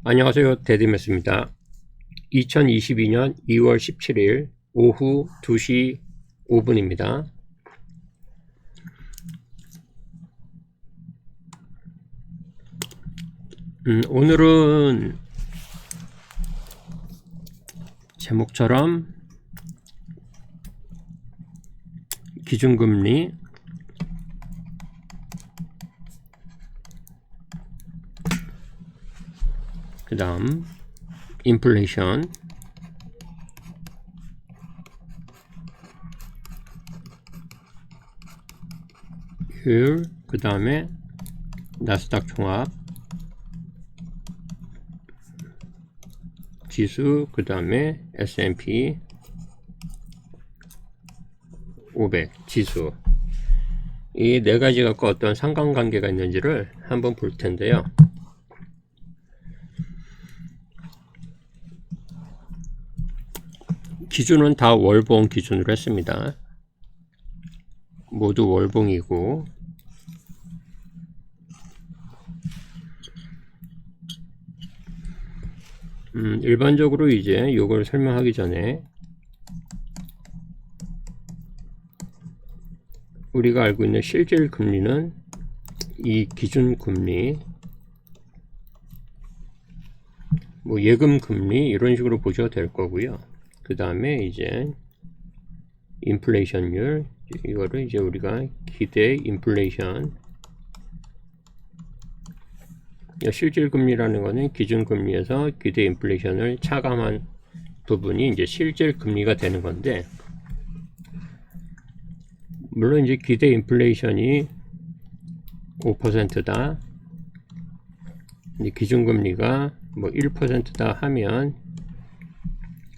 안녕하세요. 데드메스입니다. 2022년 2월 17일 오후 2시 5분입니다. 오늘은 제목처럼 기준금리 그 다음 인플레이션 효율 그 다음에 나스닥 종합 지수 그 다음에 S&P 500 지수 이 네 가지 갖고 어떤 상관관계가 있는지를 한번 볼 텐데요. 기준은 다 월봉 기준으로 했습니다. 모두 월봉이고 일반적으로 이제 이걸 설명하기 전에 우리가 알고 있는 실질 금리는 이 기준 금리 뭐 예금 금리 이런 식으로 보셔도 될 거고요. 그 다음에 이제 인플레이션율 이거를 이제 우리가 기대 인플레이션 실질 금리라는 거는 기준 금리에서 기대 인플레이션을 차감한 부분이 이제 실질 금리가 되는 건데 물론 이제 기대 인플레이션이 5%다 기준 금리가 뭐 1%다 하면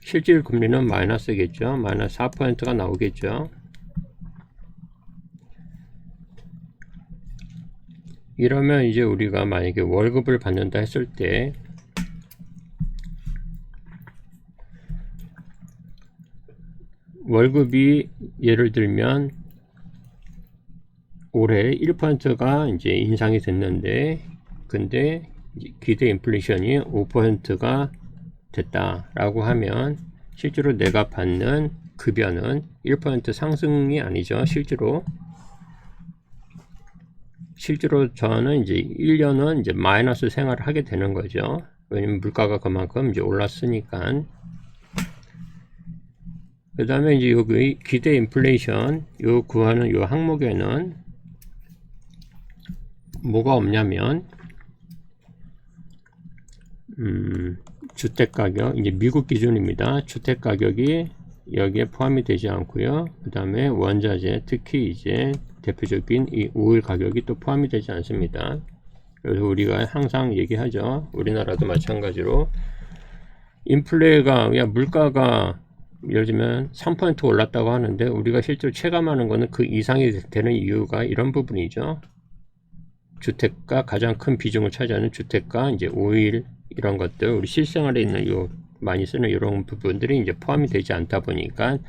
실질 금리는 마이너스겠죠. 마이너스 4%가 나오겠죠. 이러면 이제 우리가 만약에 월급을 받는다 했을 때 월급이 예를 들면 올해 1%가 이제 인상이 됐는데 근데 기대 인플레이션이 5%가 됐다라고 하면 실제로 내가 받는 급여는 1% 상승이 아니죠. 실제로 저는 이제 1년은 이제 마이너스 생활을 하게 되는 거죠. 왜냐면 물가가 그만큼 이제 올랐으니까. 그 다음에 이제 여기 기대 인플레이션 요 구하는 요 항목에는 뭐가 없냐면 주택가격 이제 미국 기준입니다. 주택가격이 여기에 포함이 되지 않고요. 그 다음에 원자재 특히 이제 대표적인 이 오일 가격이 또 포함이 되지 않습니다. 그래서 우리가 항상 얘기하죠. 우리나라도 마찬가지로 인플레가 물가가 예를 들면 3% 올랐다고 하는데 우리가 실제로 체감하는 것은 그 이상이 되는 이유가 이런 부분이죠. 주택가 가장 큰 비중을 차지하는 주택가 이제 오일 이런 것들 우리 실생활에 있는 요 많이 쓰는 이런 부분들이 이제 포함이 되지 않다 보니까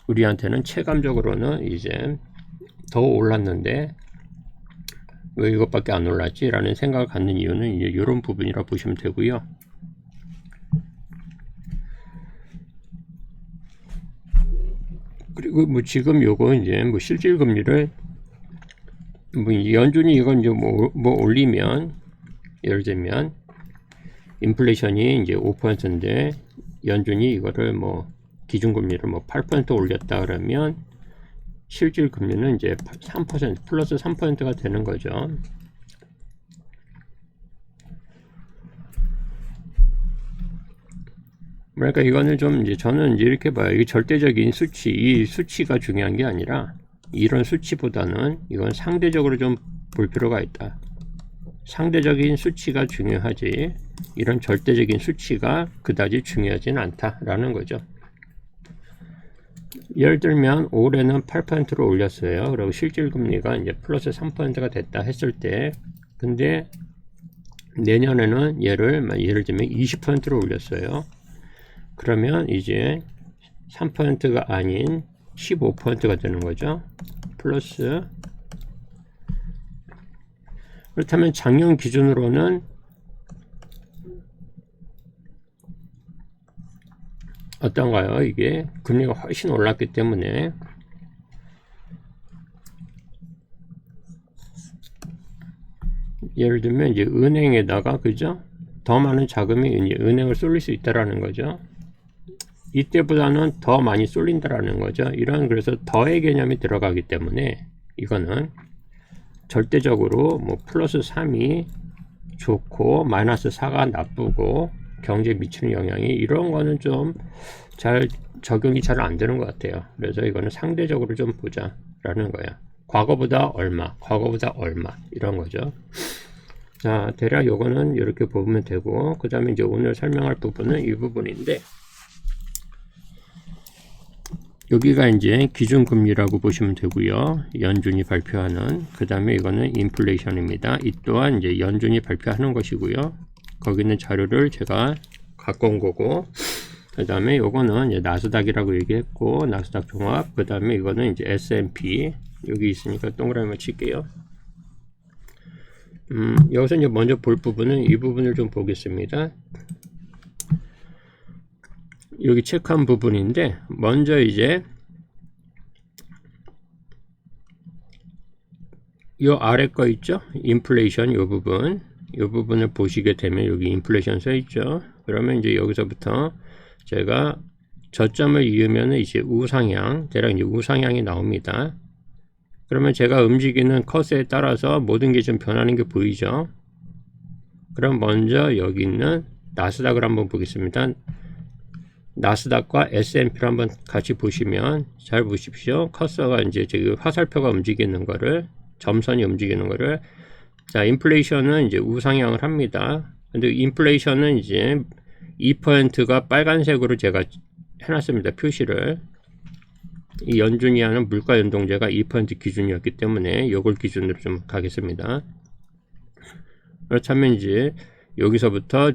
우리한테는 체감적으로는 이제 더 올랐는데 왜 이것밖에 안 올랐지? 라는 생각을 갖는 이유는 이제 이런 부분이라 보시면 되고요. 그리고 뭐 지금 요거 이제 뭐 실질 금리를 뭐 연준이 이건 이제 뭐 올리면 예를 들면 인플레이션이 이제 5%인데 연준이 이거를 뭐 기준금리를 뭐 8% 올렸다 그러면 실질 금리는 이제 3% 플러스 3%가 되는 거죠. 그러니까 이거는 좀 이제 저는 이제 이렇게 봐요. 이 절대적인 수치, 이 수치가 중요한 게 아니라 이런 수치보다는 이건 상대적으로 좀 볼 필요가 있다. 상대적인 수치가 중요하지 이런 절대적인 수치가 그다지 중요하진 않다라는 거죠. 예를 들면 올해는 8%로 올렸어요. 그리고 실질 금리가 이제 플러스 3%가 됐다 했을 때 근데 내년에는 예를 들면 20%로 올렸어요. 그러면 이제 3%가 아닌 15%가 되는 거죠. 플러스 그렇다면 작년 기준으로는 어떤가요? 이게 금리가 훨씬 올랐기 때문에 예를 들면 이제 은행에다가 그죠? 더 많은 자금이 이제 은행을 쏠릴 수 있다라는 거죠. 이때보다는 더 많이 쏠린다라는 거죠. 이런 그래서 더의 개념이 들어가기 때문에 이거는 절대적으로 뭐 플러스 3이 좋고 마이너스 4가 나쁘고 경제에 미치는 영향이 이런 거는 좀 잘 적용이 잘 안 되는 것 같아요. 그래서 이거는 상대적으로 좀 보자라는 거야. 과거보다 얼마, 과거보다 얼마 이런 거죠. 자, 대략 요거는 이렇게 보면 되고, 그 다음에 이제 오늘 설명할 부분은 이 부분인데, 여기가 이제 기준금리라고 보시면 되고요. 연준이 발표하는. 그 다음에 이거는 인플레이션입니다. 이 또한 이제 연준이 발표하는 것이고요. 거기 있는 자료를 제가 갖고 온 거고, 그 다음에 요거는 이제 나스닥이라고 얘기했고, 나스닥 종합. 그 다음에 이거는 이제 S&P. 여기 있으니까 동그라미만 칠게요. 여기서 이제 먼저 볼 부분은 이 부분을 좀 보겠습니다. 여기 체크한 부분인데, 먼저 이제 요 아래 거 있죠? 인플레이션 요 부분. 요 부분을 보시게 되면 여기 인플레이션 써 있죠? 그러면 이제 여기서부터 제가 저점을 이으면 이제 우상향, 대략 이제 우상향이 나옵니다. 그러면 제가 움직이는 커서에 따라서 모든 게 좀 변하는 게 보이죠? 그럼 먼저 여기 있는 나스닥을 한번 보겠습니다. 나스닥과 S&P를 한번 같이 보시면 잘 보십시오. 커서가 이제 지금 화살표가 움직이는 거를, 점선이 움직이는 거를, 자, 인플레이션은 이제 우상향을 합니다. 근데 인플레이션은 이제 2%가 빨간색으로 제가 해놨습니다. 표시를. 이 연준이 하는 물가 연동제가 2% 기준이었기 때문에 이걸 기준으로 좀 가겠습니다. 그렇다면 이제 여기서부터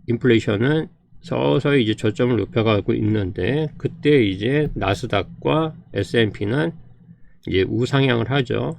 인플레이션은 서서히 이제 저점을 높여가고 있는데, 그때 이제 나스닥과 S&P는 이제 우상향을 하죠.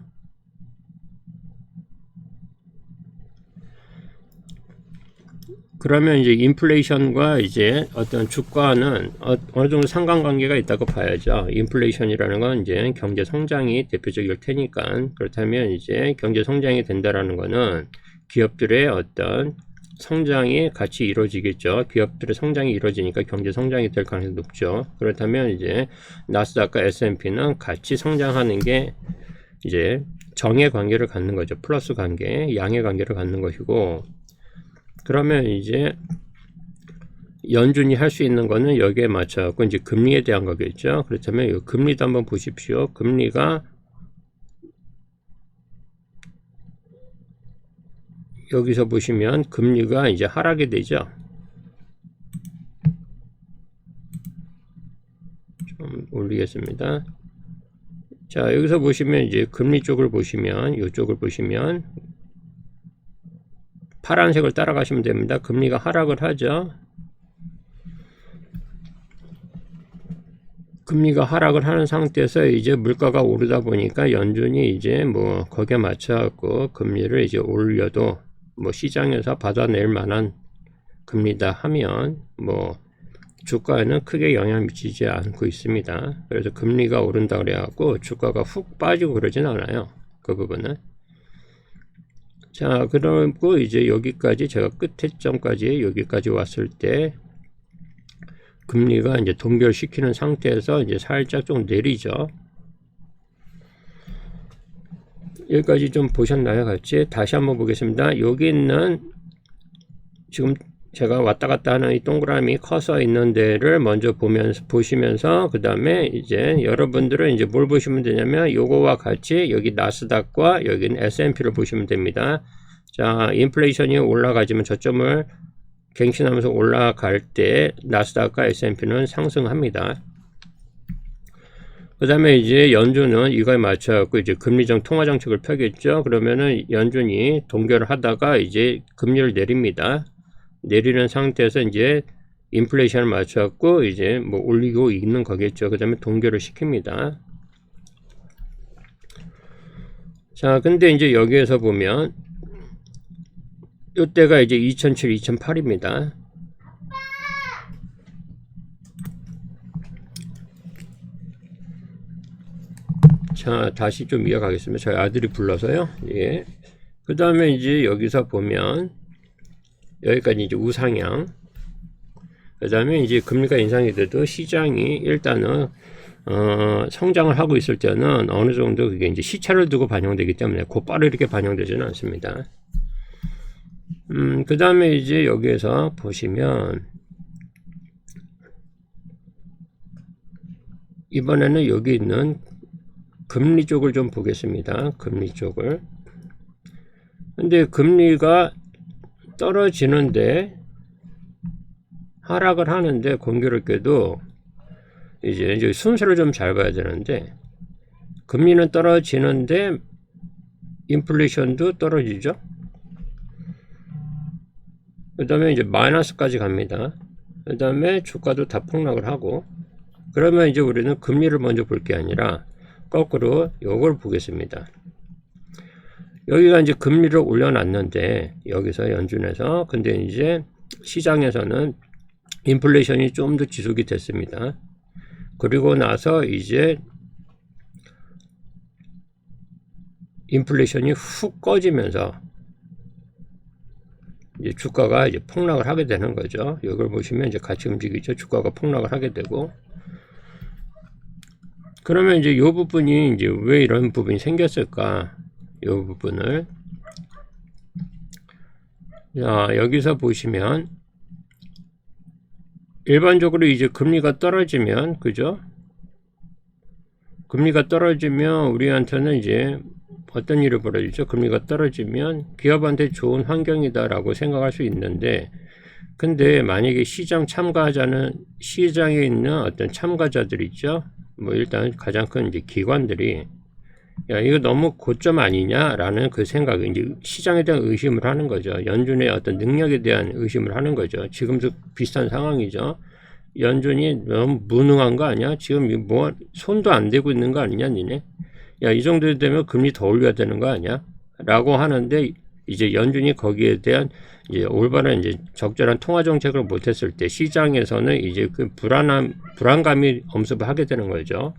그러면 이제 인플레이션과 이제 어떤 주가는 어느 정도 상관관계가 있다고 봐야죠. 인플레이션이라는 건 이제 경제 성장이 대표적일 테니까. 그렇다면 이제 경제 성장이 된다라는 거는 기업들의 어떤 성장이 같이 이루어지겠죠. 기업들의 성장이 이루어지니까 경제 성장이 될 가능성이 높죠. 그렇다면 이제 나스닥과 S&P는 같이 성장하는 게 이제 정의 관계를 갖는 거죠. 플러스 관계, 양의 관계를 갖는 것이고, 그러면 이제 연준이 할 수 있는 거는 여기에 맞춰갖고 이제 금리에 대한 거겠죠. 그렇다면 이 금리도 한번 보십시오. 금리가 여기서 보시면 금리가 이제 하락이 되죠. 좀 올리겠습니다. 자, 여기서 보시면 이제 금리 쪽을 보시면, 이쪽을 보시면 파란색을 따라가시면 됩니다. 금리가 하락을 하죠. 금리가 하락을 하는 상태에서 이제 물가가 오르다 보니까 연준이 이제 뭐 거기에 맞춰갖고 금리를 이제 올려도 뭐 시장에서 받아낼 만한 금리다 하면 뭐 주가에는 크게 영향을 미치지 않고 있습니다. 그래서 금리가 오른다 그래갖고 주가가 훅 빠지고 그러진 않아요. 그 부분은. 자, 그리고 이제 여기까지 제가 끝에점까지 여기까지 왔을 때 금리가 이제 동결시키는 상태에서 이제 살짝 좀 내리죠. 여기까지 좀 보셨나요? 같이 다시 한번 보겠습니다. 여기 있는 지금 제가 왔다 갔다 하는 이 동그라미 커서 있는 데를 먼저 보시면서 그 다음에 이제 여러분들은 이제 뭘 보시면 되냐면 요거와 같이 여기 나스닥과 여기는 S&P를 보시면 됩니다. 자, 인플레이션이 올라가지만 저점을 갱신하면서 올라갈 때 나스닥과 S&P는 상승합니다. 그 다음에 이제 연준은 이거에 맞춰갖고 이제 금리정 통화 정책을 펴겠죠. 그러면은 연준이 동결을 하다가 이제 금리를 내립니다. 내리는 상태에서 이제 인플레이션을 맞춰갖고 이제 뭐 올리고 있는 거겠죠. 그 다음에 동결을 시킵니다. 자, 근데 이제 여기에서 보면 이때가 이제 2007, 2008입니다. 자, 다시 좀 이어가겠습니다. 저희 아들이 불러서요. 예. 그 다음에 이제 여기서 보면 여기까지 이제 우상향. 그 다음에 이제 금리가 인상이 돼도 시장이 일단은 성장을 하고 있을 때는 어느 정도 그게 이제 시차를 두고 반영되기 때문에 곧바로 이렇게 반영되지는 않습니다. 그 다음에 이제 여기에서 보시면 이번에는 여기 있는 금리 쪽을 좀 보겠습니다. 금리 쪽을. 근데 금리가 떨어지는데 하락을 하는데 공교롭게도 이제 순서를 좀 잘 봐야 되는데 금리는 떨어지는데 인플레이션도 떨어지죠. 그 다음에 이제 마이너스까지 갑니다. 그 다음에 주가도 다 폭락을 하고, 그러면 이제 우리는 금리를 먼저 볼 게 아니라 거꾸로 요걸 보겠습니다. 여기가 이제 금리를 올려놨는데 여기서 연준에서, 근데 이제 시장에서는 인플레이션이 좀 더 지속이 됐습니다. 그리고 나서 이제 인플레이션이 훅 꺼지면서 이제 주가가 이제 폭락을 하게 되는 거죠. 이걸 보시면 이제 같이 움직이죠. 주가가 폭락을 하게 되고, 그러면 이제 이 부분이 이제 왜 이런 부분이 생겼을까? 이 부분을 자, 여기서 보시면 일반적으로 이제 금리가 떨어지면, 그죠? 금리가 떨어지면 우리한테는 이제 어떤 일이 벌어지죠? 금리가 떨어지면 기업한테 좋은 환경이다라고 생각할 수 있는데, 근데 만약에 시장 참가자는 시장에 있는 어떤 참가자들 있죠? 뭐 일단 가장 큰 이제 기관들이 야, 이거 너무 고점 아니냐라는 그 생각이 이제 시장에 대한 의심을 하는 거죠. 연준의 어떤 능력에 대한 의심을 하는 거죠. 지금도 비슷한 상황이죠. 연준이 너무 무능한 거 아니야? 지금 뭐 손도 안 대고 있는 거 아니냐, 니네? 야, 이 정도 되면 금리 더 올려야 되는 거 아니야? 라고 하는데 이제 연준이 거기에 대한 이제 올바른 이제 적절한 통화 정책을 못했을 때 시장에서는 이제 그 불안감이 엄습을 하게 되는 거죠.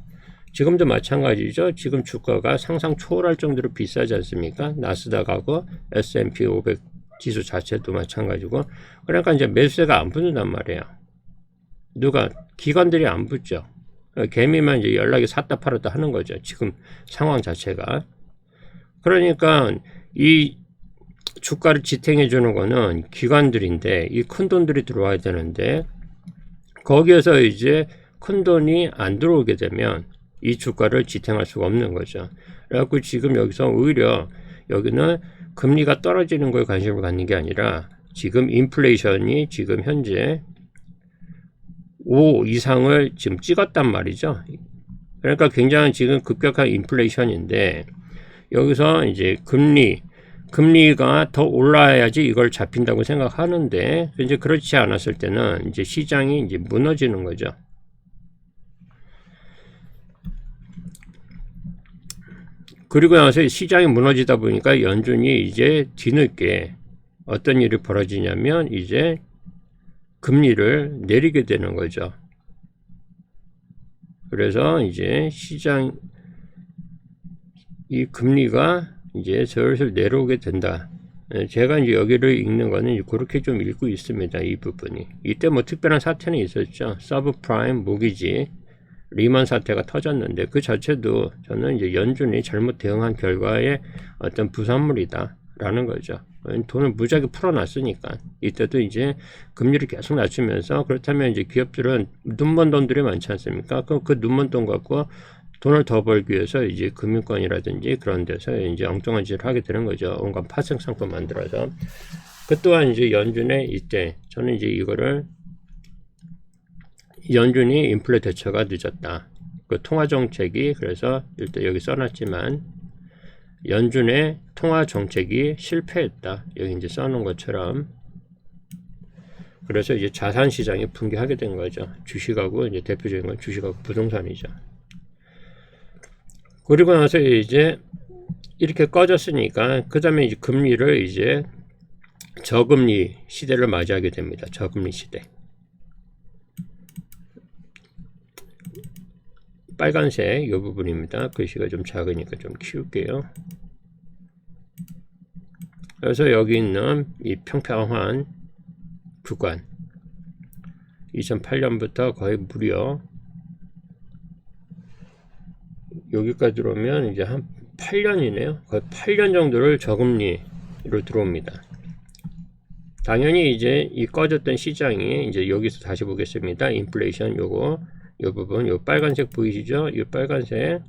지금도 마찬가지죠. 지금 주가가 상상 초월할 정도로 비싸지 않습니까? 나스닥하고 S&P 500 지수 자체도 마찬가지고. 그러니까 이제 매수세가 안 붙는단 말이에요. 누가? 기관들이 안 붙죠. 개미만 이제 연락이 샀다 팔았다 하는 거죠. 지금 상황 자체가. 그러니까 이 주가를 지탱해 주는 거는 기관들인데 이 큰 돈들이 들어와야 되는데 거기에서 이제 큰 돈이 안 들어오게 되면 이 주가를 지탱할 수가 없는 거죠. 그래갖고 지금 여기서 오히려 여기는 금리가 떨어지는 거에 관심을 갖는 게 아니라 지금 인플레이션이 지금 현재 5 이상을 지금 찍었단 말이죠. 그러니까 굉장히 지금 급격한 인플레이션인데 여기서 이제 금리가 더 올라야지 이걸 잡힌다고 생각하는데 이제 그렇지 않았을 때는 이제 시장이 이제 무너지는 거죠. 그리고 나서 시장이 무너지다 보니까 연준이 이제 뒤늦게 어떤 일이 벌어지냐면 이제 금리를 내리게 되는 거죠. 그래서 이제 시장 이 금리가 이제 슬슬 내려오게 된다. 제가 이제 여기를 읽는 거는 그렇게 좀 읽고 있습니다. 이 부분이. 이때 뭐 특별한 사태는 있었죠. 서브프라임 모기지 리먼 사태가 터졌는데 그 자체도 저는 이제 연준이 잘못 대응한 결과의 어떤 부산물이다 라는 거죠. 돈을 무지하게 풀어놨으니까 이때도 이제 금리를 계속 낮추면서, 그렇다면 이제 기업들은 눈먼 돈들이 많지 않습니까? 그럼 그 눈먼 돈 갖고 돈을 더 벌기 위해서 이제 금융권이라든지 그런 데서 이제 엉뚱한 짓을 하게 되는 거죠. 온갖 파생 상품 만들어서. 그 또한 이제 연준의 이때 저는 이제 이거를 연준이 인플레 대처가 늦었다. 그 통화 정책이, 그래서 일단 여기 써놨지만 연준의 통화 정책이 실패했다. 여기 이제 써놓은 것처럼. 그래서 이제 자산 시장이 붕괴하게 된 거죠. 주식하고 이제 대표적인 건 주식하고 부동산이죠. 그리고 나서 이제 이렇게 꺼졌으니까 그 다음에 이제 금리를 이제 저금리 시대를 맞이하게 됩니다. 저금리 시대. 빨간색 이 부분입니다. 글씨가 좀 작으니까 좀 키울게요. 그래서 여기 있는 이 평평한 구간 2008년부터 거의 무려 여기까지 들어오면 이제 한 8년이네요. 거의 8년 정도를 저금리로 들어옵니다. 당연히 이제 이 꺼졌던 시장이 이제 여기서 다시 보겠습니다. 인플레이션 요거 요 부분 요 빨간색 보이시죠? 이 빨간색.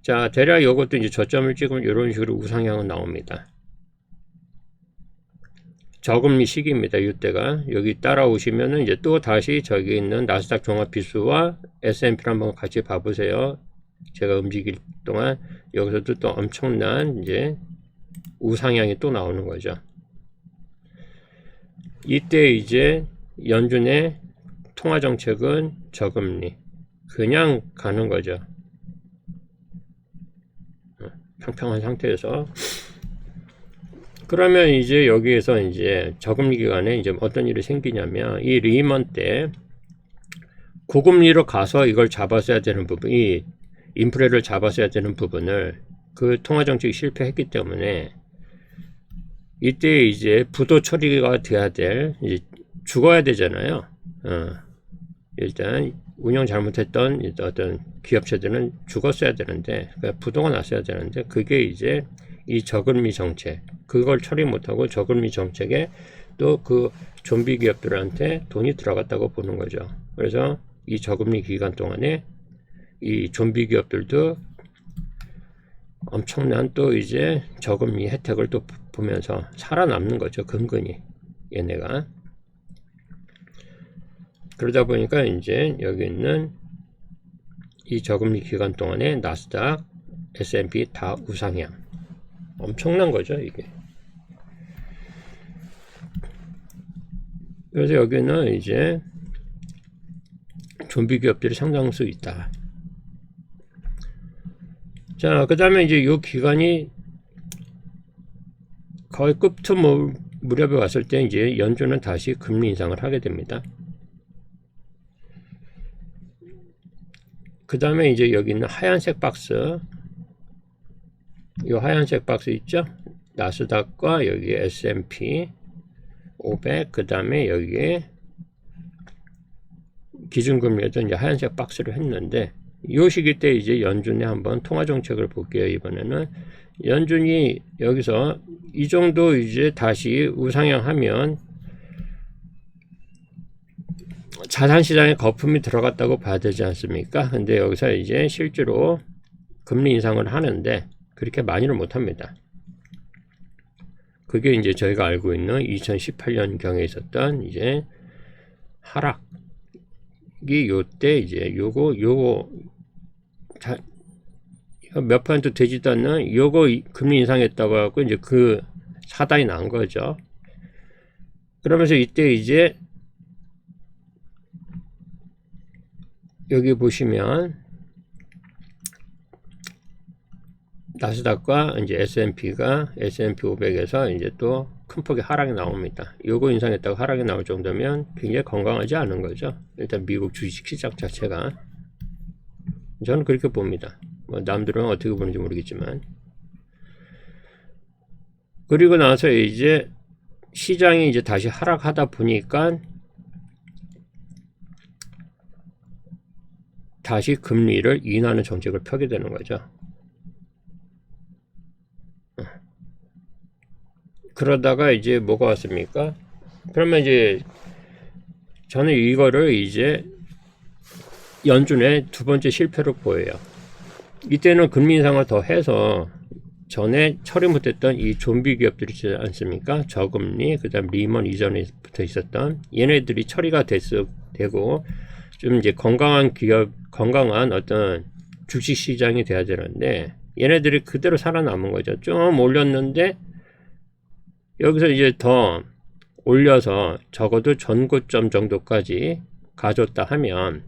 자, 대략 요것도 이제 저점을 찍으면 이런 식으로 우상향은 나옵니다. 저금리 시기입니다. 이때가 여기 따라오시면은 이제 또 다시 저기 있는 나스닥 종합지수와 S&P를 한번 같이 봐보세요. 제가 움직일 동안 여기서도 또 엄청난 이제 우상향이 또 나오는 거죠. 이때 이제 연준의 통화 정책은 저금리 그냥 가는 거죠. 평평한 상태에서. 그러면 이제 여기에서 이제 저금리 기간에 이제 어떤 일이 생기냐면 이 리먼 때 고금리로 가서 이걸 잡았어야 되는 부분, 이 인플레를 잡았어야 되는 부분을 그 통화 정책이 실패했기 때문에 이때 이제 부도 처리가 돼야 될 이제 죽어야 되잖아요. 일단 운영 잘못했던 어떤 기업체들은 죽었어야 되는데 그러니까 부도가 났어야 되는데 그게 이제 이 저금리 정책 그걸 처리 못하고 저금리 정책에 또 그 좀비 기업들한테 돈이 들어갔다고 보는 거죠. 그래서 이 저금리 기간 동안에 이 좀비 기업들도 엄청난 또 이제 저금리 혜택을 또 보면서 살아남는 거죠. 근근히 얘네가. 그러다 보니까 이제 여기 있는 이 저금리 기간 동안에 나스닥, S&P 다 우상향. 엄청난 거죠, 이게. 그래서 여기는 이제 좀비 기업들이 상당수 있다. 자, 그 다음에 이제 이 기간이 거의 무렵에 왔을 때 이제 연준은 다시 금리 인상을 하게 됩니다. 그 다음에 이제 여기 있는 하얀색 박스, 이 하얀색 박스 있죠? 나스닥과 여기 S&P 500, 그 다음에 여기에 기준금리에도 이제 하얀색 박스를 했는데, 이 시기 때 이제 연준이 한번 통화 정책을 볼게요. 이번에는 연준이 여기서 이 정도 이제 다시 우상향하면 자산시장에 거품이 들어갔다고 봐야 되지 않습니까? 근데 여기서 이제 실제로 금리 인상을 하는데 그렇게 많이는 못합니다. 그게 이제 저희가 알고 있는 2018년경에 있었던 이제 하락이 요때 이제 요거 몇 퍼센트 되지도 않는 요거 금리 인상했다고 하고 이제 그 사단이 난 거죠. 그러면서 이때 이제 여기 보시면 나스닥과 이제 S&P가 S&P 500에서 이제 또 큰 폭의 하락이 나옵니다. 요거 인상했다고 하락이 나올 정도면 굉장히 건강하지 않은 거죠. 일단 미국 주식 시장 자체가 저는 그렇게 봅니다. 뭐 남들은 어떻게 보는지 모르겠지만. 그리고 나서 이제 시장이 이제 다시 하락하다 보니까 다시 금리를 인하하는 정책을 펴게 되는 거죠. 그러다가 이제 뭐가 왔습니까? 그러면 이제 저는 이거를 이제 연준의 두 번째 실패로 보여요. 이때는 금리 인상을 더 해서 전에 처리 못했던 이 좀비 기업들이 있지 않습니까? 저금리, 그 다음 리먼 이전에부터 있었던 얘네들이 처리가 되고 좀 이제 건강한 기업, 건강한 어떤 주식 시장이 돼야 되는데 얘네들이 그대로 살아남은 거죠. 좀 올렸는데 여기서 이제 더 올려서 적어도 전고점 정도까지 가졌다 하면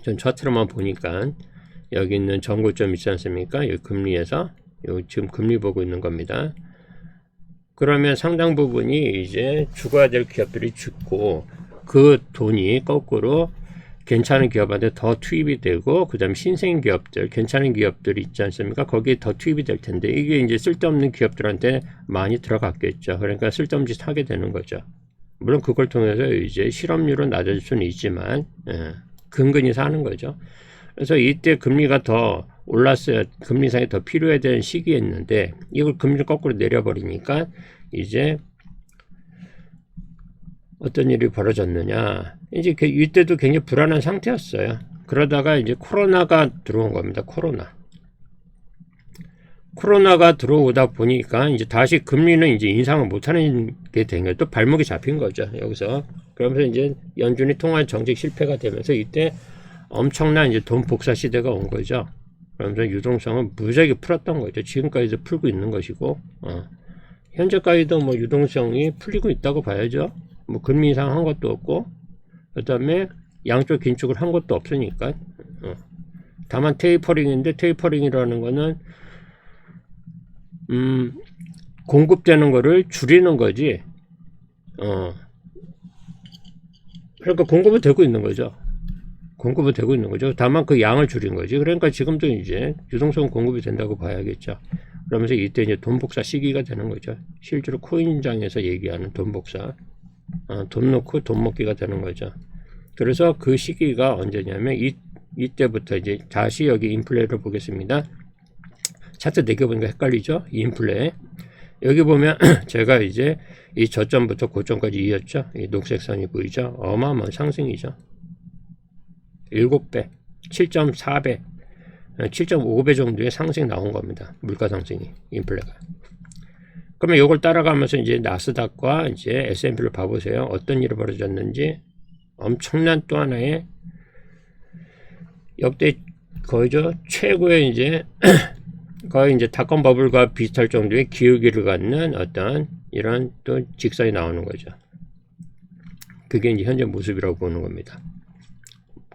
전 차트로만 보니까 여기 있는 전고점 있지 않습니까? 여기 금리에서 여기 지금 금리 보고 있는 겁니다. 그러면 상당 부분이 이제 죽어야 될 기업들이 죽고 그 돈이 거꾸로 괜찮은 기업한테 더 투입이 되고, 그 다음에 신생 기업들, 괜찮은 기업들 있지 않습니까? 거기에 더 투입이 될 텐데, 이게 이제 쓸데없는 기업들한테 많이 들어갔겠죠. 그러니까 쓸데없는 짓 하게 되는 거죠. 물론 그걸 통해서 이제 실업률은 낮아질 수는 있지만, 근근히 사는 거죠. 그래서 이때 금리가 더 올랐어야, 금리 인상이 더 필요해야 되는 시기였는데, 이걸 금리를 거꾸로 내려버리니까, 이제 어떤 일이 벌어졌느냐. 이제 이때도 굉장히 불안한 상태였어요. 그러다가 이제 코로나가 들어온 겁니다. 코로나가 들어오다 보니까 이제 다시 금리는 이제 인상을 못하는 게 된 거예요. 또 발목이 잡힌 거죠. 여기서. 그러면서 이제 연준이 통화 정책 실패가 되면서 이때 엄청난 이제 돈 복사 시대가 온 거죠. 그러면서 유동성을 무지하게 풀었던 거죠. 지금까지도 풀고 있는 것이고, 현재까지도 뭐 유동성이 풀리고 있다고 봐야죠. 뭐 금리 인상한 것도 없고, 그 다음에 양쪽 긴축을 한 것도 없으니까. 다만 테이퍼링인데, 테이퍼링이라는 거는 공급되는 거를 줄이는 거지. 그러니까 공급은 되고 있는 거죠. 다만 그 양을 줄인 거지. 그러니까 지금도 이제 유동성 공급이 된다고 봐야겠죠. 그러면서 이때 이제 돈 복사 시기가 되는 거죠. 실제로 코인장에서 얘기하는 돈 복사. 돈 넣고 돈 먹기가 되는 거죠. 그래서 그 시기가 언제냐면 이때부터 이제 다시 여기 인플레를 보겠습니다. 차트 4개 보니까 헷갈리죠? 이 인플레. 여기 보면 제가 이제 이 저점부터 고점까지 이었죠. 이 녹색 선이 보이죠? 어마어마한 상승이죠. 7배, 7.4배, 7.5배 정도의 상승이 나온 겁니다. 물가 상승이, 인플레가. 그러면 이걸 따라가면서 이제 나스닥과 이제 S&P를 봐보세요. 어떤 일이 벌어졌는지. 엄청난 또 하나의 역대 거의죠. 최고의 이제 거의 이제 닷컴 버블과 비슷할 정도의 기울기를 갖는 어떤 이런 또 직선이 나오는 거죠. 그게 이제 현재 모습이라고 보는 겁니다.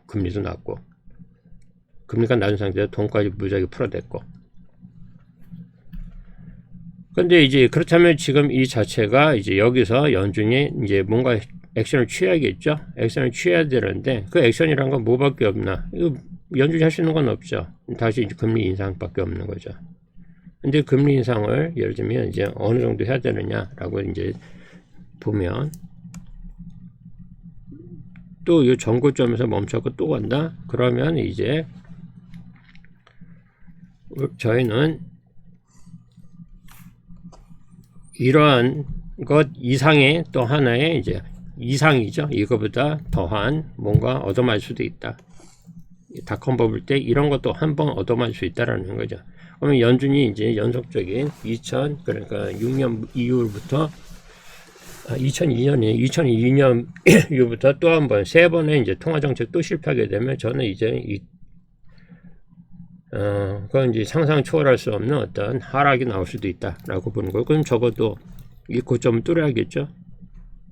금리도 낮고, 금리가 낮은 상태에서 돈까지 무지하게 풀어댔고. 근데 이제 그렇다면 지금 이 자체가 이제 여기서 연준이 이제 뭔가 액션을 취해야겠죠. 액션을 취해야 되는데 그 액션이란 건 뭐밖에 없나? 이거 연준이 할 수 있는 건 없죠. 다시 이제 금리 인상밖에 없는 거죠. 근데 금리 인상을 예를 들면 이제 어느 정도 해야 되느냐라고 이제 보면 또 이 전고점에서 멈췄고 또 간다. 그러면 이제 저희는 이러한 것 이상의 또 하나의 이제 이상이죠. 이거보다 더한 뭔가 얻어맞을 수도 있다. 닷컴 버블 때 이런 것도 한번 얻어맞을 수 있다라는 거죠. 그러면 연준이 이제 연속적인 그러니까 6년 이후부터 2002년 이후부터 또 한 번, 3번의 이제 통화정책 또 실패하게 되면 저는 이제 그건 이제 상상 초월할 수 없는 어떤 하락이 나올 수도 있다라고 보는 거예요. 그럼 적어도 이 고점을 뚫어야겠죠.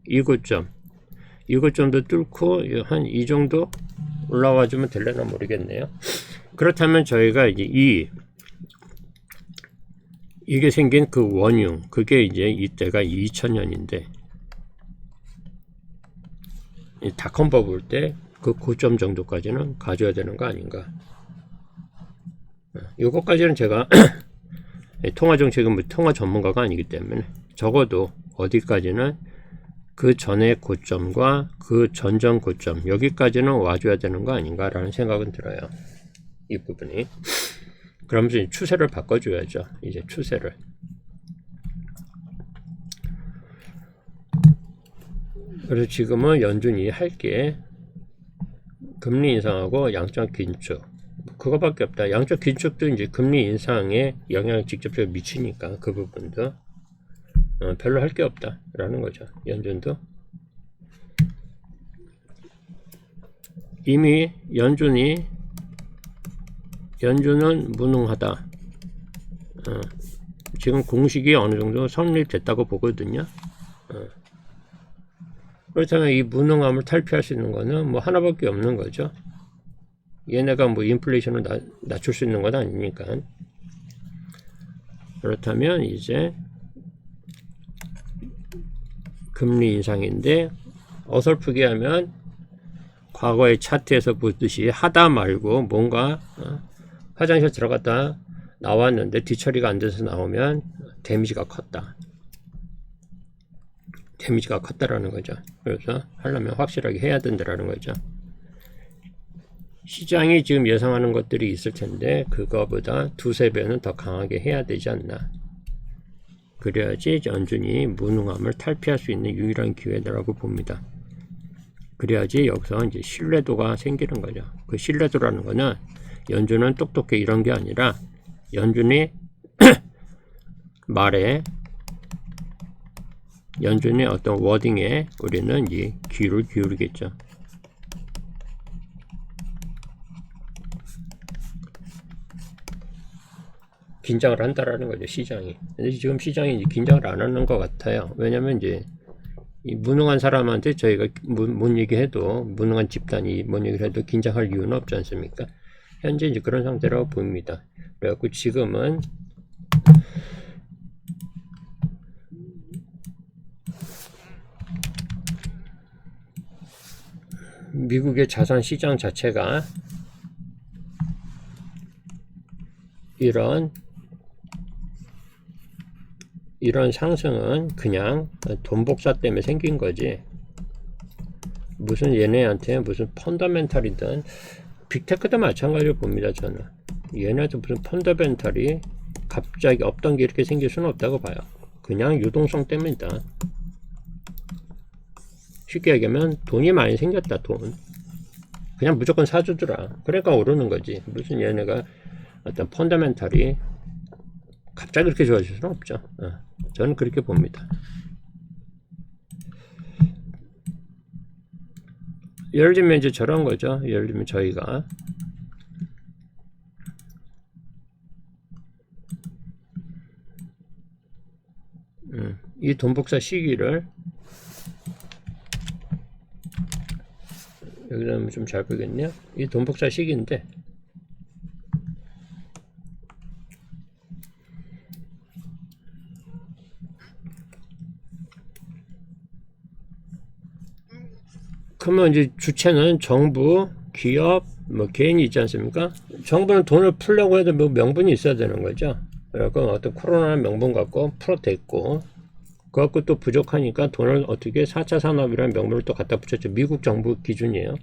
이 고점도 뚫고 한 이 정도 올라와 주면 될려나 모르겠네요. 그렇다면 저희가 이제 이게 생긴 그 원흉, 그게 이제 이때가 2000년인데 이 닷컴 버블 때 그 고점 정도까지는 가져야 되는 거 아닌가. 이것까지는 제가 통화정책은 뭐 통화 전문가가 아니기 때문에 적어도 어디까지는 그 전의 고점과 그 전전 고점 여기까지는 와줘야 되는 거 아닌가라는 생각은 들어요. 이 부분이. 그러면서 이제 추세를 바꿔줘야죠. 이제 추세를. 그래서 지금은 연준이 할 게 금리 인상하고 양적 긴축. 그거밖에 없다. 양적 긴축도 이제 금리 인상에 영향을 직접적으로 미치니까 그 부분도 별로 할 게 없다라는 거죠. 연준도. 이미 연준은 무능하다. 지금 공식이 어느 정도 성립됐다고 보거든요. 그렇다면 이 무능함을 탈피할 수 있는 거는 뭐 하나밖에 없는 거죠. 얘네가 뭐 인플레이션을 낮출 수 있는 건 아니니까. 그렇다면 이제 금리 인상인데 어설프게 하면 과거의 차트에서 보듯이 하다 말고 뭔가 화장실 들어갔다 나왔는데 뒤처리가 안 돼서 나오면 데미지가 컸다. 데미지가 컸다라는 거죠. 그래서 하려면 확실하게 해야 된다라는 거죠. 시장이 지금 예상하는 것들이 있을 텐데 그거보다 두세 배는 더 강하게 해야 되지 않나. 그래야지 연준이 무능함을 탈피할 수 있는 유일한 기회라고 봅니다. 그래야지 여기서 이제 신뢰도가 생기는 거죠. 그 신뢰도라는 거는 연준은 똑똑해 이런 게 아니라 연준이 말에 연준의 어떤 워딩에 우리는 이 귀를 기울이겠죠. 긴장을 한다라는 거죠, 시장이. 근데 지금 시장이 긴장을 안 하는 것 같아요. 왜냐면 이제 이 무능한 사람한테 저희가 뭔 얘기해도 무능한 집단이 뭔 얘기를 해도 긴장할 이유는 없지 않습니까? 현재 이제 그런 상태라고 보입니다. 그래갖고 지금은 미국의 자산 시장 자체가 이런 상승은 그냥 돈 복사 때문에 생긴 거지. 무슨 얘네한테 무슨 펀더멘탈이든 빅테크도 마찬가지로 봅니다. 저는 얘네도 무슨 펀더멘탈이 갑자기 없던 게 이렇게 생길 수는 없다고 봐요. 그냥 유동성 때문이다. 쉽게 얘기하면 돈이 많이 생겼다. 돈 그냥 무조건 사주더라. 그러니까 오르는 거지. 무슨 얘네가 어떤 펀더멘탈이 갑자기 그렇게 좋아질 수는 없죠. 저는 그렇게 봅니다. 예를 들면 이제 저런 거죠. 예를 들면 저희가 이 돈복사 시기를 여기다 좀 잘 보겠네요. 이 돈복사 시기인데 그러면 이제 주체는 정부, 기업, 뭐 개인이 있지 않습니까? 정부는 돈을 풀려고 해도 뭐 명분이 있어야 되는 거죠. 그래서 어떤 코로나 명분 갖고 풀어댔고 그 갖고 또 부족하니까 돈을 어떻게 4차 산업이라는 명분을 또 갖다 붙였죠. 미국 정부 기준이에요.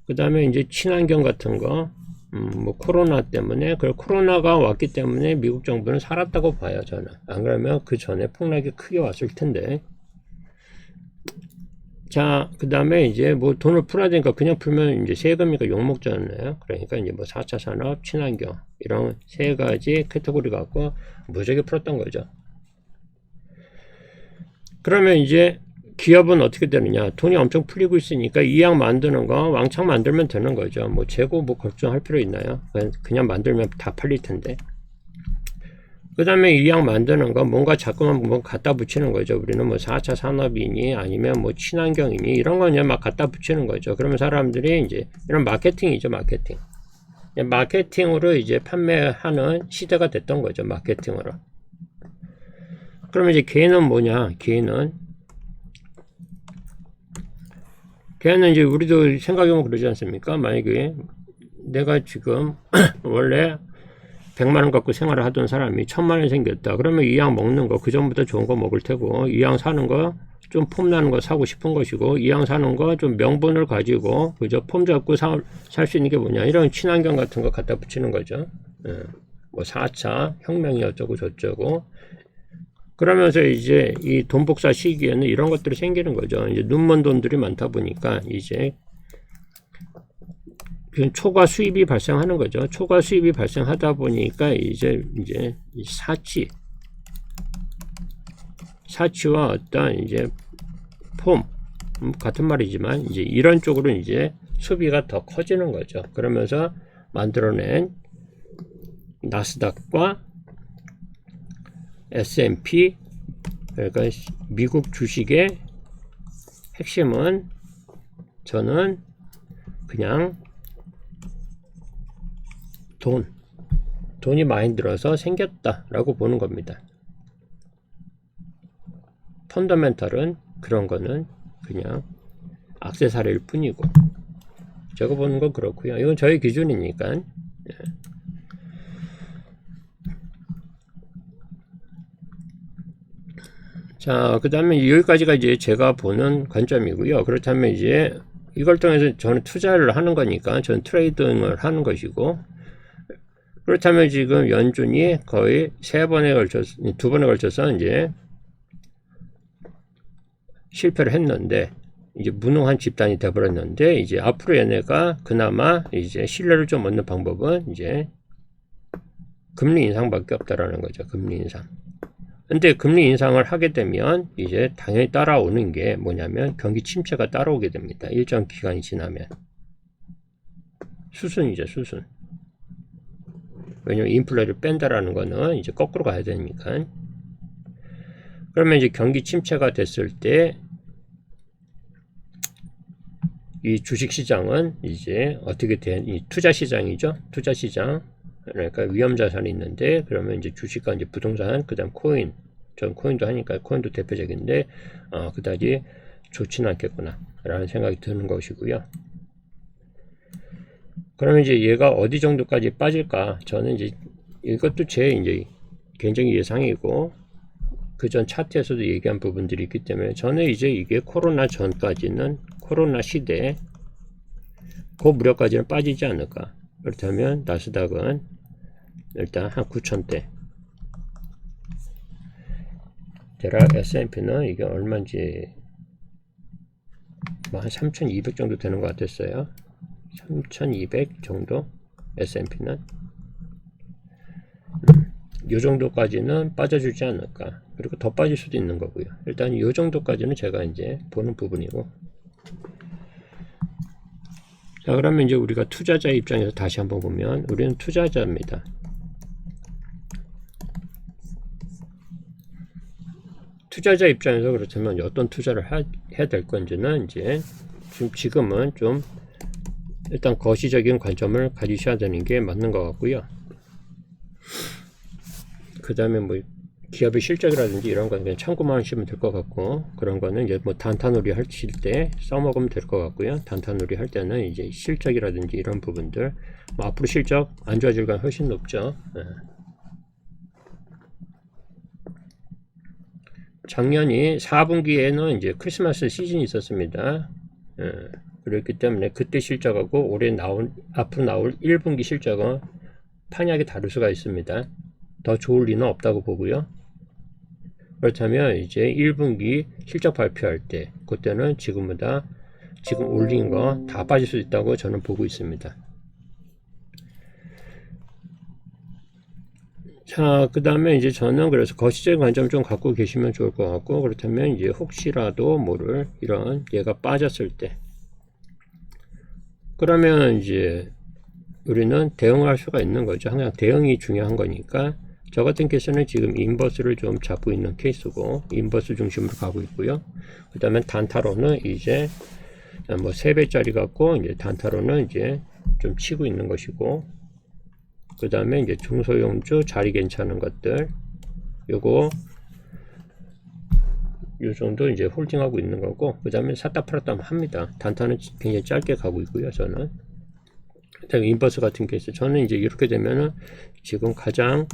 그 다음에 이제 친환경 같은 거, 뭐 코로나 때문에 그 코로나가 왔기 때문에 미국 정부는 살았다고 봐요. 저는 안 그러면 그 전에 폭락이 크게 왔을 텐데. 자, 그 다음에 이제 뭐 돈을 풀어야 되니까 그냥 풀면 이제 세금이니까 욕먹잖아요. 그러니까 이제 뭐 4차 산업, 친환경, 이런 세 가지 카테고리 갖고 무지하게 풀었던 거죠. 그러면 이제 기업은 어떻게 되느냐. 돈이 엄청 풀리고 있으니까 이양 만드는 거 왕창 만들면 되는 거죠. 뭐 재고 뭐 걱정할 필요 있나요? 그냥 만들면 다 팔릴 텐데. 그 다음에 이 양 만드는 거 뭔가 자꾸만 뭐 갖다 붙이는 거죠. 우리는 뭐 4차 산업이니 아니면 뭐 친환경이니 이런 거 그냥 막 갖다 붙이는 거죠. 그러면 사람들이 이제 이런 마케팅이죠. 마케팅. 마케팅으로 이제 판매하는 시대가 됐던 거죠. 마케팅으로. 그러면 이제 개인은 뭐냐? 개인은 이제 우리도 생각해보면 그러지 않습니까? 만약에 내가 지금 원래 100만원 갖고 생활을 하던 사람이 1000만원이 생겼다. 그러면 이 양 먹는 거 그 전부터 좋은 거 먹을 테고 이 양 사는 거 좀 폼나는 거 사고 싶은 것이고 이 양 사는 거 좀 명분을 가지고 그저 폼 잡고 살 수 있는 게 뭐냐. 이런 친환경 같은 거 갖다 붙이는 거죠. 뭐 4차 혁명이 어쩌고 저쩌고 그러면서 이제 이 돈복사 시기에는 이런 것들이 생기는 거죠. 이제 눈먼 돈들이 많다 보니까 이제 초과 수입이 발생하는 거죠. 초과 수입이 발생하다 보니까 이제 사치와 어떤 이제 폼 같은 말이지만 이제 이런 쪽으로 이제 수비가 더 커지는 거죠. 그러면서 만들어낸 나스닥과 S&P 그러니까 미국 주식의 핵심은 저는 그냥 돈이 많이 들어서 생겼다라고 보는 겁니다. 펀더멘탈은 그런 거는 그냥 액세서리일 뿐이고, 제가 보는 건 그렇고요. 이건 저희 기준이니까. 예. 자, 그 다음에 여기까지가 이제 제가 보는 관점이고요. 그렇다면 이제 이걸 통해서 저는 투자를 하는 거니까 저는 트레이딩을 하는 것이고, 그렇다면 지금 연준이 거의 두 번에 걸쳐서 이제 실패를 했는데, 이제 무능한 집단이 되어버렸는데, 이제 앞으로 얘네가 그나마 이제 신뢰를 좀 얻는 방법은 이제 금리 인상밖에 없다라는 거죠. 금리 인상. 근데 금리 인상을 하게 되면 이제 당연히 따라오는 게 뭐냐면 경기 침체가 따라오게 됩니다. 일정 기간이 지나면. 수순이죠, 수순. 왜냐면 인플레를 뺀다라는 거는 이제 거꾸로 가야 되니까. 그러면 이제 경기 침체가 됐을 때 이 주식 시장은 이제 어떻게 이 투자 시장이죠. 투자 시장. 그러니까 위험 자산이 있는데, 그러면 이제 주식과 이제 부동산, 그다음 코인. 전 코인도 하니까 코인도 대표적인데, 그다지 좋지는 않겠구나 라는 생각이 드는 것이고요. 그러면 이제 얘가 어디 정도까지 빠질까? 저는 이제 이것도 제 이제 개인적인 예상이고, 그 전 차트에서도 얘기한 부분들이 있기 때문에 저는 이제 이게 코로나 전까지는, 코로나 시대에 그 무렵까지는 빠지지 않을까. 그렇다면 나스닥은 일단 한 9,000대, 대략 S&P는 이게 얼마인지 한 3,200 정도 되는 것 같았어요. 3,200 정도 S&P는 이 정도까지는 빠져주지 않을까. 그리고 더 빠질 수도 있는 거고요. 일단 이 정도까지는 제가 이제 보는 부분이고. 자, 그러면 이제 우리가 투자자 입장에서 다시 한번 보면, 우리는 투자자입니다. 투자자 입장에서 그렇다면 어떤 투자를 해야 될 건지는 이제 지금은 좀 일단 거시적인 관점을 가지셔야 되는 게 맞는 것 같고요. 그 다음에 뭐 기업의 실적이라든지 이런 건 그냥 참고만 하시면 될 것 같고, 그런 거는 이제 뭐 단타놀이 하실 때 써먹으면 될 것 같고요. 단타놀이 할 때는 이제 실적이라든지 이런 부분들, 뭐 앞으로 실적 안 좋아질 가능성이 훨씬 높죠. 예. 작년이 4분기에는 이제 크리스마스 시즌이 있었습니다. 예. 그렇기 때문에 그때 실적하고 앞으로 나올 1분기 실적은 판약이 다를 수가 있습니다. 더 좋을 리는 없다고 보고요. 그렇다면 이제 1분기 실적 발표할 때, 그때는 지금보다 지금 올린 거 다 빠질 수 있다고 저는 보고 있습니다. 자, 그 다음에 이제 저는 그래서 거시적인 관점 좀 갖고 계시면 좋을 것 같고, 그렇다면 이제 혹시라도 모를 이런 얘가 빠졌을 때, 그러면 이제 우리는 대응할 수가 있는 거죠. 항상 대응이 중요한 거니까. 저 같은 케이스는 지금 인버스를 좀 잡고 있는 케이스고, 인버스 중심으로 가고 있고요. 그 다음에 단타로는 이제 뭐 3배짜리 갖고 이제 단타로는 이제 좀 치고 있는 것이고, 그 다음에 이제 중소형주 자리 괜찮은 것들, 요거 요 정도 이제 홀딩하고 있는 거고, 그 다음에 샀다 팔았다 합니다. 단타는 굉장히 짧게 가고 있고요, 저는. 그다음에 인버스 같은 케이스, 저는 이제 이렇게 되면은 지금 가장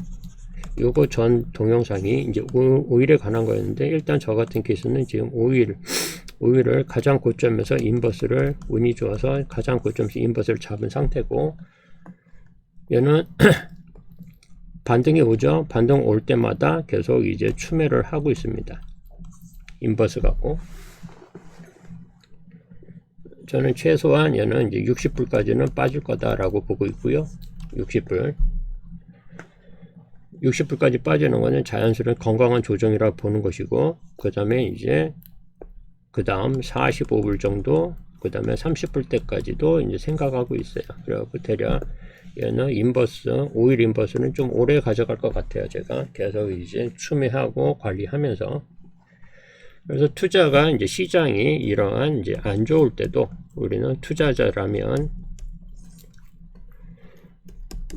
요거 전 동영상이 이제 5일에 관한 거였는데, 일단 저 같은 케이스는 지금 5일을 가장 고점에서 인버스를, 운이 좋아서 가장 고점에서 인버스를 잡은 상태고, 얘는 반등이 오죠. 반등 올 때마다 계속 이제 추매를 하고 있습니다. 인버스 갖고. 저는 최소한 얘는 이제 60불까지는 빠질 거다라고 보고 있고요. 60불까지 빠지는 거는 자연스러운 건강한 조정이라고 보는 것이고, 그 다음에 이제 그 다음 45불 정도, 그 다음에 30불 때까지도 이제 생각하고 있어요. 그래갖고 대략 얘는 인버스, 5일 인버스는 좀 오래 가져갈 것 같아요. 제가 계속 이제 추매하고 관리하면서. 그래서 투자가 이제 시장이 이러한 이제 안 좋을 때도 우리는 투자자라면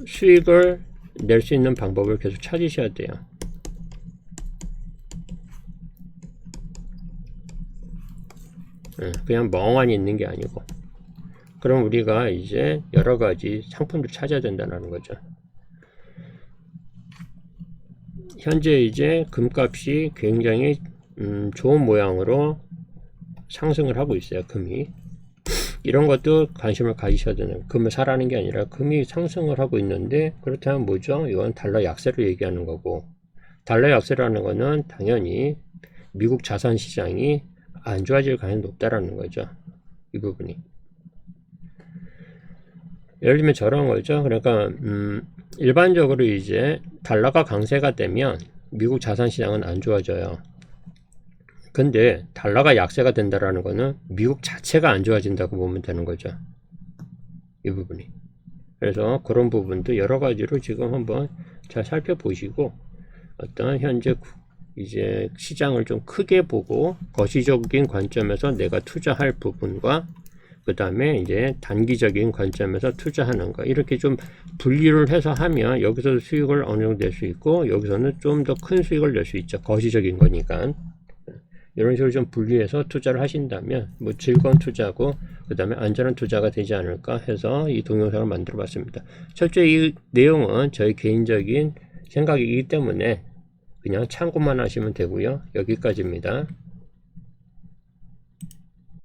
수익을 낼 수 있는 방법을 계속 찾으셔야 돼요. 그냥 멍하니 있는 게 아니고. 그럼 우리가 이제 여러 가지 상품들 찾아야 된다는 거죠. 현재 이제 금값이 굉장히 좋은 모양으로 상승을 하고 있어요. 금이. 이런 것도 관심을 가지셔야 되는, 금을 사라는 게 아니라 금이 상승을 하고 있는데, 그렇다면 뭐죠? 이건 달러 약세를 얘기하는 거고, 달러 약세라는 거는 당연히 미국 자산 시장이 안 좋아질 가능성이 높다라는 거죠. 이 부분이. 예를 들면 저런 거죠. 그러니까 일반적으로 이제 달러가 강세가 되면 미국 자산 시장은 안 좋아져요. 근데 달러가 약세가 된다라는 거는 미국 자체가 안 좋아진다고 보면 되는 거죠. 이 부분이. 그래서 그런 부분도 여러 가지로 지금 한번 잘 살펴보시고, 어떤 현재 이제 시장을 좀 크게 보고 거시적인 관점에서 내가 투자할 부분과 그 다음에 이제 단기적인 관점에서 투자하는 거, 이렇게 좀 분리를 해서 하면 여기서 수익을 어느 정도 낼 수 있고, 여기서는 좀 더 큰 수익을 낼 수 있죠. 거시적인 거니까. 이런 식으로 좀 분리해서 투자를 하신다면 뭐 즐거운 투자고 그 다음에 안전한 투자가 되지 않을까 해서 이 동영상을 만들어 봤습니다. 철저히 이 내용은 저희 개인적인 생각이기 때문에 그냥 참고만 하시면 되고요. 여기까지입니다.